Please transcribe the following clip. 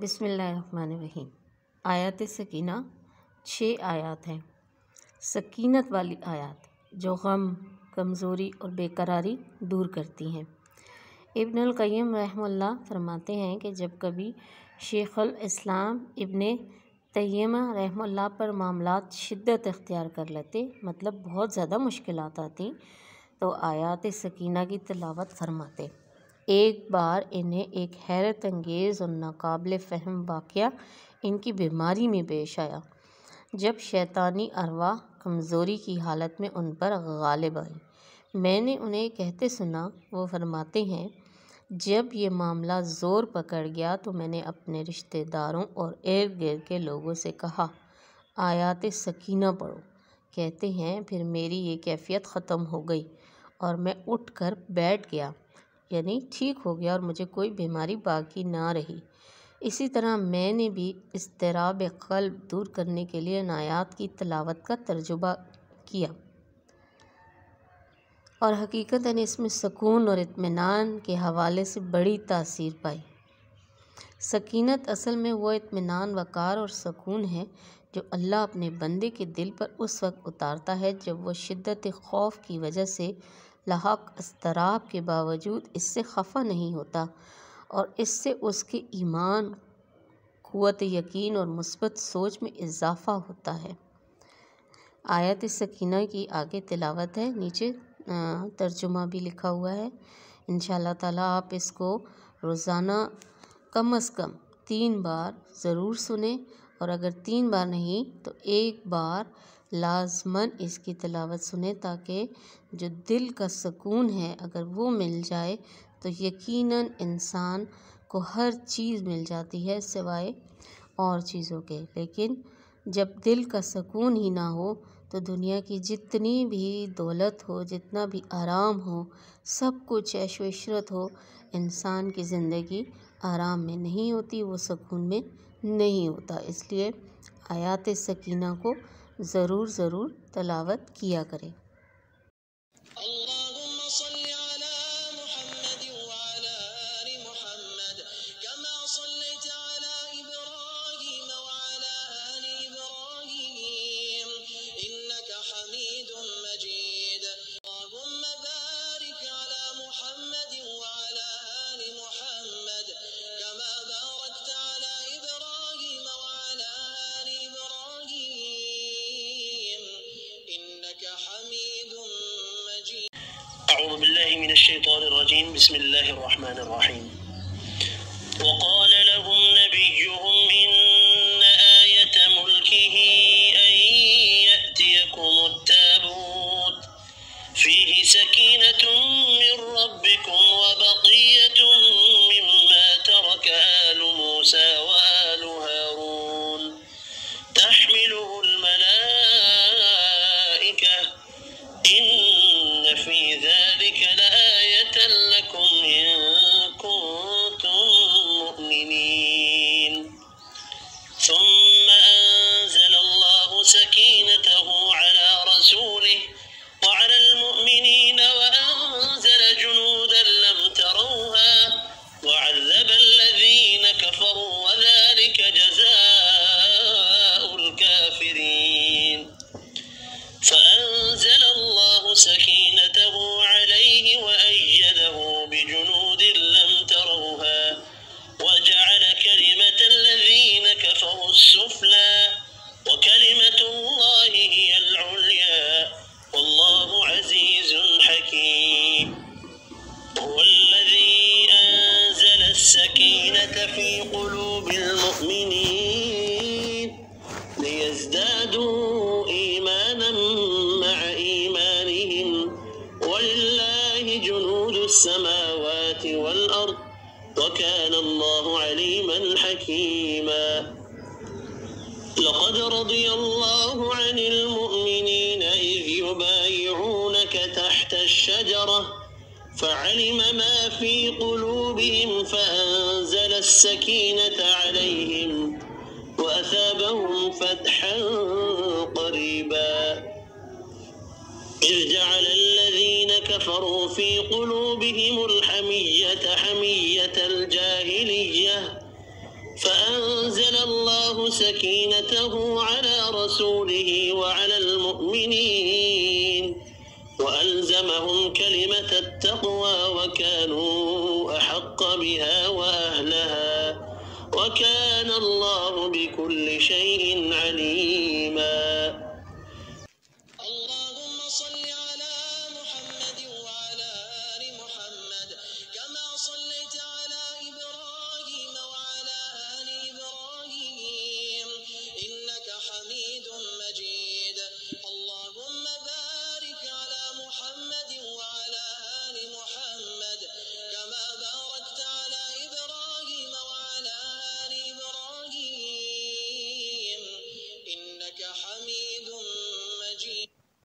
بسم اللہ الرحمن الرحیم۔ آیات سکینہ 6 آیات ہیں، سکینت والی آیات جو غم، کمزوری اور بے قراری دور کرتی ہیں۔ ابن القیم رحمہ اللہ فرماتے ہیں کہ جب کبھی شیخ الاسلام ابن تیمیہ رحمہ اللہ پر معاملات شدت اختیار کر لیتے، مطلب بہت زیادہ مشکلات آتی، تو آیات سکینہ کی تلاوت فرماتے۔ ایک بار انہیں ایک حیرت انگیز اور ناقابل فہم واقعہ ان کی بیماری میں پیش آیا، جب شیطانی ارواح کمزوری کی حالت میں ان پر غالب آئی۔ میں نے انہیں کہتے سنا، وہ فرماتے ہیں، جب یہ معاملہ زور پکڑ گیا تو میں نے اپنے رشتہ داروں اور ارد گرد کے لوگوں سے کہا، آیات سکینہ پڑھو۔ کہتے ہیں پھر میری یہ کیفیت ختم ہو گئی اور میں اٹھ کر بیٹھ گیا، یعنی ٹھیک ہو گیا اور مجھے کوئی بیماری باقی نہ رہی۔ اسی طرح میں نے بھی اضطراب قلب دور کرنے کے لیے ان آیات کی تلاوت کا تجربہ کیا، اور حقیقتاً اس میں سکون اور اطمینان کے حوالے سے بڑی تاثیر پائی۔ سکینت اصل میں وہ اطمینان، وقار اور سکون ہے جو اللہ اپنے بندے کے دل پر اس وقت اتارتا ہے جب وہ شدت خوف کی وجہ سے لاحق اضطراب کے باوجود اس سے خفا نہیں ہوتا، اور اس سے اس کے ایمان، قوت یقین اور مثبت سوچ میں اضافہ ہوتا ہے۔ آیات سکینہ کی آگے تلاوت ہے، نیچے ترجمہ بھی لکھا ہوا ہے۔ انشاءاللہ تعالیٰ آپ اس کو روزانہ کم از کم 3 بار ضرور سنیں، اور اگر 3 بار نہیں تو 1 بار لازماً اس کی تلاوت سنیں، تاکہ جو دل کا سکون ہے اگر وہ مل جائے تو یقیناً انسان کو ہر چیز مل جاتی ہے سوائے اور چیزوں کے۔ لیکن جب دل کا سکون ہی نہ ہو تو دنیا کی جتنی بھی دولت ہو، جتنا بھی آرام ہو، سب کچھ عیش و عشرت ہو، انسان کی زندگی آرام میں نہیں ہوتی، وہ سکون میں نہیں ہوتا۔ اس لیے آیات سکینہ کو ضرور تلاوت کیا کریں۔ أعوذ بالله من الشيطان الرجيم. بسم الله الرحمن الرحيم. وقال لهم نبيهم إن آية ملكه أن يأتيكم التابوت فيه سكينة من ربكم وبقية مما ترك آل موسى وآل هارون تحمله الملائكة إن في ذلك لآية لكم إن كنتم مؤمنين. ثم أنزل الله سكينته على رسوله وعلى المؤمنين وأنزل جنودا لم تروها وعذب الذين كفروا وذلك جزاء الكافرين. فأنزل الله سكينته عليه وأيده بجنود لم تروها وجعل كلمة الذين كفروا السفلى وكلمة الله هي العليا والله عزيز حكيم. هو الذي أنزل السكينة في قلوب المؤمنين ليزدادوا إيمانا مع إيمانهم ولله جنود السماوات والأرض وكان الله عليما حكيما. لقد رضي الله عن المؤمنين إذ يبايعونك تحت الشجرة فعلم ما في قلوبهم فأنزل السكينة عليهم وأثابهم فتحا قريبا. إذ جعل الذين كفروا في قلوبهم الحمية حمية الجاهلية فأنزل الله سكينته على رسوله وعلى المؤمنين وألزمهم كلمة التقوى وكانوا أحق بها وأهلها وكان الله بكل شيء عليما.